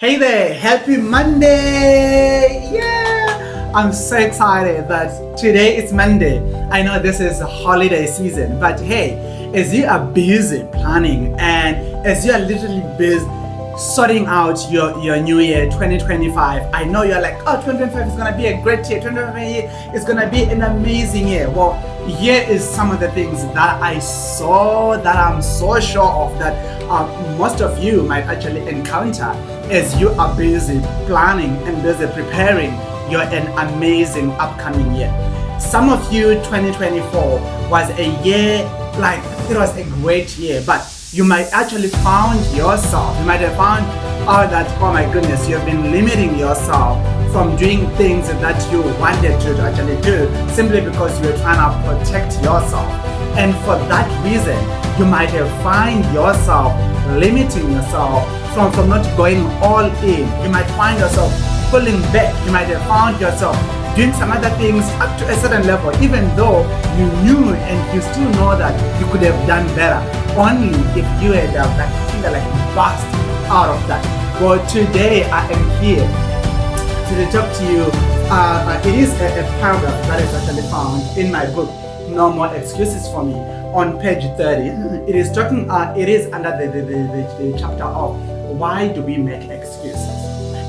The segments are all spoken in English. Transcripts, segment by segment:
Hey there, happy Monday! Yeah! I'm so excited that today is Monday. I know this is a holiday season, but hey, as you are busy planning and as you are literally busy sorting out your new year 2025, I know you're like, oh, 2025 is gonna be a great year, 2025 is gonna be an amazing year. Well, here is some of the things that I saw that I'm so sure of that most of you might actually encounter as you are busy planning and busy preparing an amazing upcoming year. Some of you, 2024 was a year, like it was a great year, but you might actually found yourself, you might have found out that, oh my goodness, you've been limiting yourself from doing things that you wanted to actually do simply because you were trying to protect yourself. And for that reason, you might have find yourself limiting yourself from not going all in. You might find yourself pulling back. You might have found yourself doing some other things up to a certain level, even though you knew and you still know that you could have done better, only if you had burst out of that. Well, today I am here to talk to you. It is a paragraph that is actually found in my book, No More Excuses for Me, on page 30. It is talking. It is under the chapter of why do we make excuses,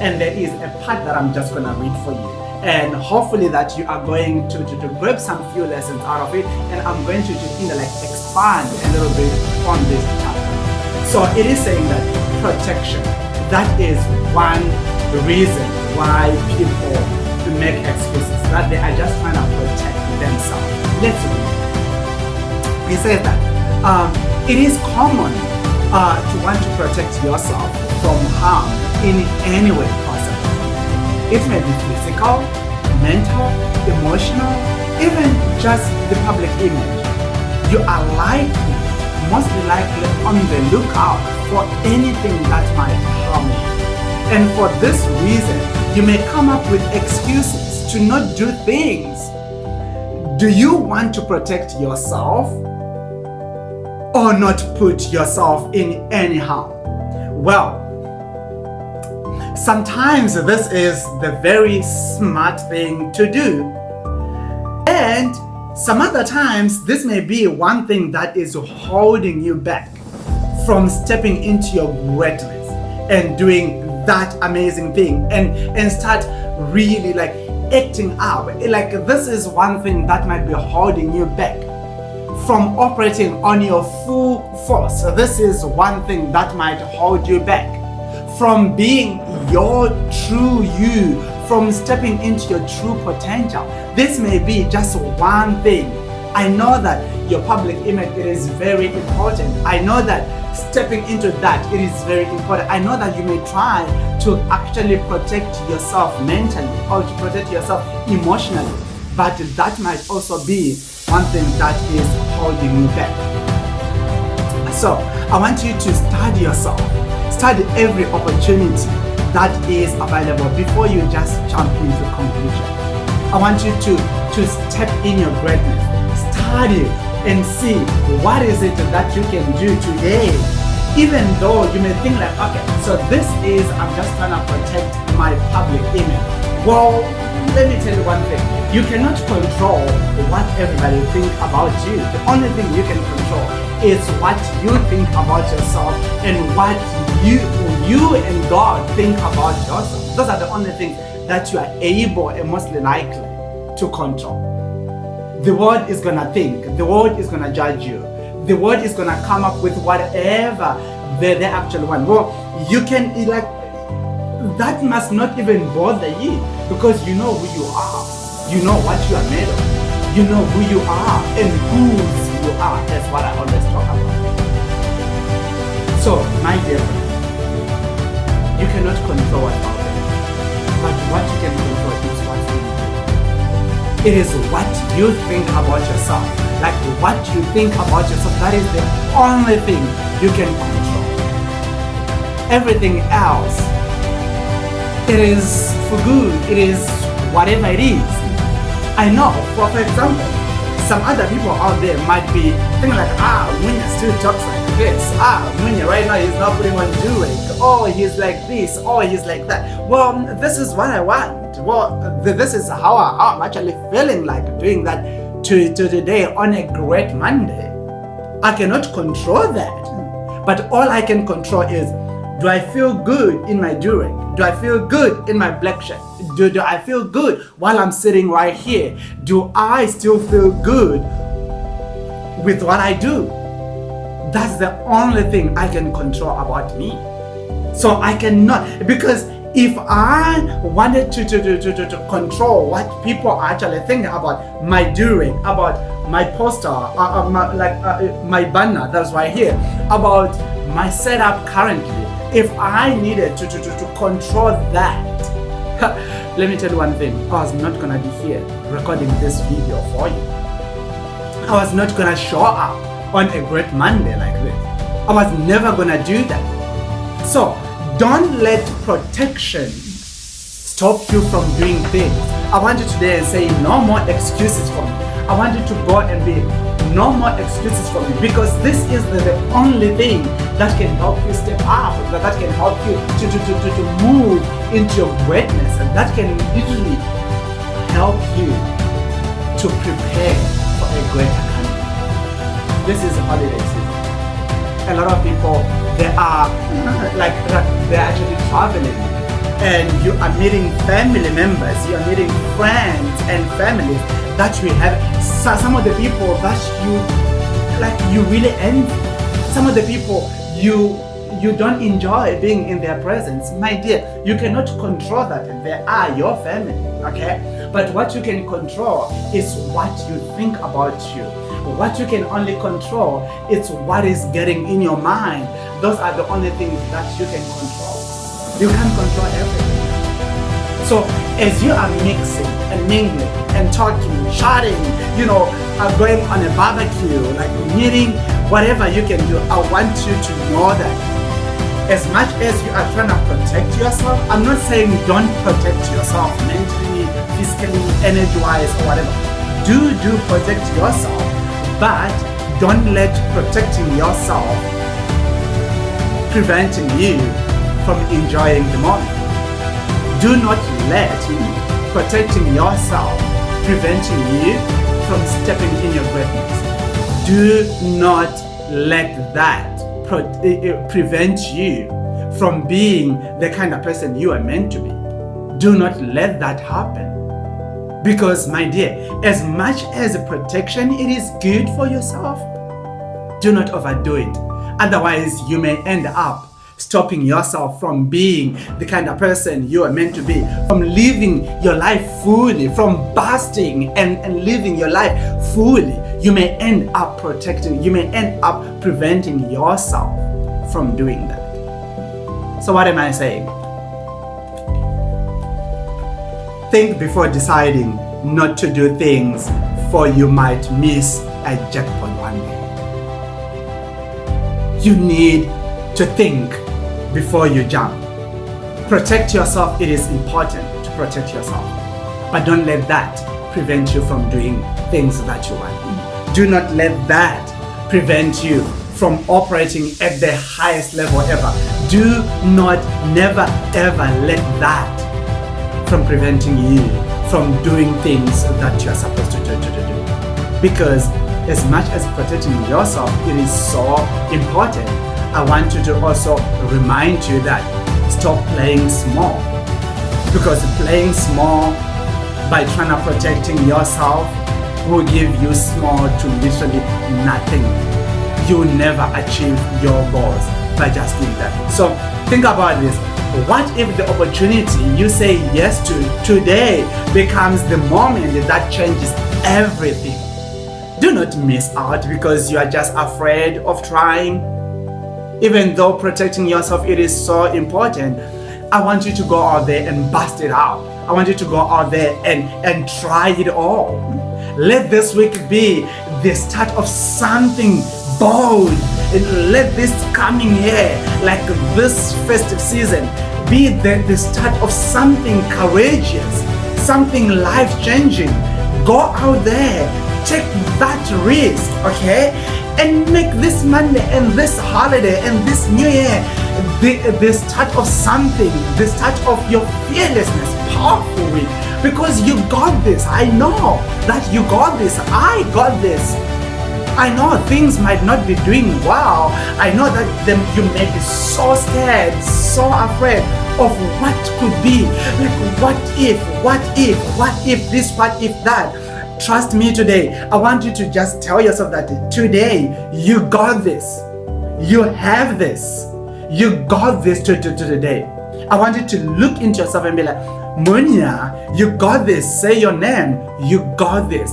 and there is a part that I'm just gonna read for you, and hopefully that you are going to grab some few lessons out of it, and I'm going to expand a little bit on this chapter. So it is saying that protection, that is one reason why people make excuses, that they are just trying to protect themselves. Let's read. He says that it is common to want to protect yourself from harm in any way possible. It may be physical, mental, emotional, even just the public image. You are mostly likely on the lookout for anything that might harm you. And for this reason, you may come up with excuses to not do things. Do you want to protect yourself or not put yourself in any harm? Well, sometimes this is the very smart thing to do. And some other times, this may be one thing that is holding you back from stepping into your greatness and doing that amazing thing and start really acting up. This is one thing that might be holding you back from operating on your full force. This is one thing that might hold you back from being your true you, from stepping into your true potential. This may be just one thing. I know that your public image, it is very important. I know that stepping into that, it is very important. I know that you may try to actually protect yourself mentally or to protect yourself emotionally, but that might also be one thing that is holding you back. So I want you to study yourself, study every opportunity that is available before you just jump into conclusion. I want you to step in your greatness, study and see what is it that you can do today, even though you may think okay, so this is, I'm just trying to protect my public image. Well, let me tell you one thing. You cannot control what everybody think about you. The only thing you can control is what you think about yourself and what you and God think about yourself. Those are the only things that you are able and mostly likely to control. The world is gonna think, the world is gonna judge you, the world is gonna come up with whatever they actually want. Well, you can that must not even bother you, because you know who you are, you know what you are made of, you know who you are and whose you are. That's what I always talk about. So, my dear friend, you cannot control what's out there, but what you can control is what's in you. It is what you think about yourself. What you think about yourself, that is the only thing you can control. Everything else, it is for good, it is whatever it is. I know, for example, some other people out there might be thinking women still talk like this. Munya right now he's not putting on jewelry. Oh, he's like this. Oh, he's like that. Well, this is what I want. Well, this is how I'm actually feeling like doing that to today on a great Monday. I cannot control that. But all I can control is, do I feel good in my jewelry? Do I feel good in my black shirt? Do I feel good while I'm sitting right here? Do I still feel good with what I do? That's the only thing I can control about me. So I cannot, because if I wanted to control what people are actually thinking about my jewelry, about my poster, my banner that's right here, about my setup currently, if I needed to control that, let me tell you one thing. I was not gonna be here recording this video for you. I was not gonna show up on a great Monday like this. I was never gonna do that. So don't let protection stop you from doing things. I want you today and say no more excuses for me. I want you to go and be no more excuses for me, because this is the only thing that can help you step up, that can help you to move into your greatness, and that can literally help you to prepare for a greater country. This is holiday season. A lot of people, they are they're actually traveling, and you are meeting family members, you are meeting friends and families that you have. Some of the people that you really envy, some of the people you don't enjoy being in their presence. My dear, you cannot control that. They are your family, okay? But what you can control is what you think about you. What you can only control is what is getting in your mind. Those are the only things that you can control. You can't control everything. So as you are mixing and mingling and talking, chatting, going on a barbecue, like meeting, whatever you can do, I want you to know that as much as you are trying to protect yourself, I'm not saying don't protect yourself mentally, physically, energy-wise, or whatever. Do protect yourself, but don't let protecting yourself preventing you from enjoying the moment. Do not let protecting yourself preventing you from stepping in your greatness. Do not let that prevent you from being the kind of person you are meant to be. Do not let that happen. Because, my dear, as much as protection it is good for yourself, do not overdo it. Otherwise, you may end up stopping yourself from being the kind of person you are meant to be, from living your life fully, from basking and living your life fully. You may end up you may end up preventing yourself from doing that. So what am I saying? Think before deciding not to do things, for you might miss a jackpot one day. You need to think before you jump. Protect yourself. It is important to protect yourself, but don't let that prevent you from doing things that you want. Do not let that prevent you from operating at the highest level ever. Do not never ever let that from preventing you from doing things that you are supposed to do. Because as much as protecting yourself, it is so important, I want you to also remind you that stop playing small. Because playing small by trying to protecting yourself will give you small to literally nothing. You will never achieve your goals by just doing that. So think about this. What if the opportunity you say yes to today becomes the moment that changes everything? Do not miss out because you are just afraid of trying. Even though protecting yourself, it is so important, I want you to go out there and bust it out. I want you to go out there and try it all. Let this week be the start of something bold. And let this coming year, like this festive season, be the start of something courageous, something life-changing. Go out there, take that risk, okay? and make this Monday and this holiday and this new year the start of something, the start of your fearlessness, powerful week. Because you got this. I know that you got this. I got this. I know things might not be doing well. I know that you may be so scared, so afraid of what could be. Like, what if this, what if that? Trust me today. I want you to just tell yourself that today you got this. You have this. You got this today. I want you to look into yourself and be like, Monia, you got this. Say your name. You got this.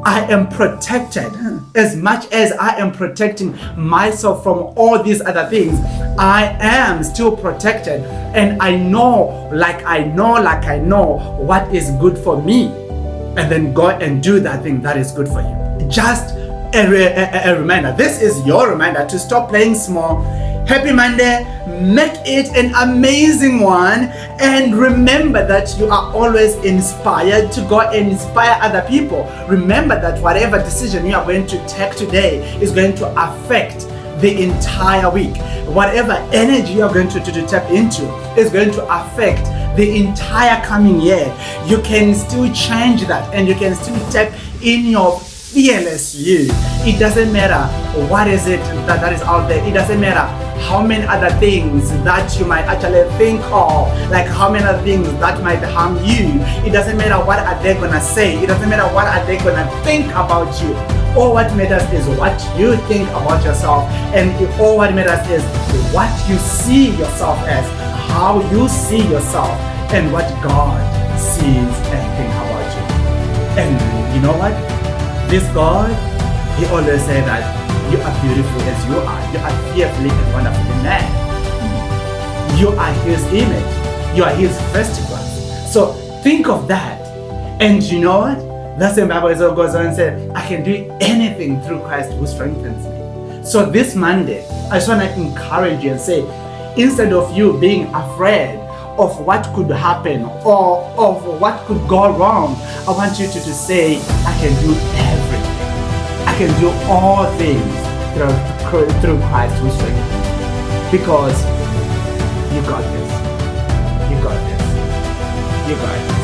I am protected. As much as I am protecting myself from all these other things, I am still protected. And I know what is good for me. And then go and do that thing that is good for you. Just a reminder. This is your reminder to stop playing small. Happy Monday. Make it an amazing one. And remember that you are always inspired to go and inspire other people. Remember that whatever decision you are going to take today is going to affect the entire week. Whatever energy you are going to tap into is going to affect the entire coming year. You can still change that, and you can still tap in your fearless you. It doesn't matter what is it that is out there. It doesn't matter how many other things that you might actually think of, like how many other things that might harm you. It doesn't matter what are they gonna say. It doesn't matter what are they gonna think about you. All what matters is what you think about yourself, and all what matters is what you see yourself as, how you see yourself, and what God sees and thinks about you. And you know what? This God, He always said that you are beautiful as you are. You are fearfully and wonderfully made. You are His image. You are His first class. So think of that. And you know what? That's the Bible goes on and says, I can do anything through Christ who strengthens me. So this Monday, I just want to encourage you and say, instead of you being afraid of what could happen or of what could go wrong, I want you to say, I can do everything. I can do all things through Christ who strengthens me. Because you got this. You got this. You got this.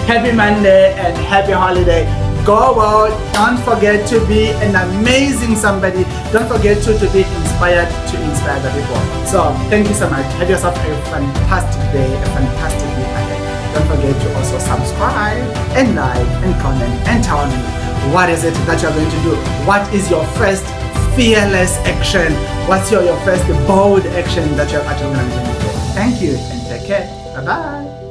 Happy Monday and happy holiday. Go out. Don't forget to be an amazing somebody. Don't forget to be inspired to inspire the people. So thank you so much. Have yourself a fantastic day, a fantastic week ahead. Don't forget to also subscribe and like and comment and tell me what is it that you're going to do. What is your first fearless action? What's your first bold action that you're actually going to do? Thank you and take care. Bye-bye.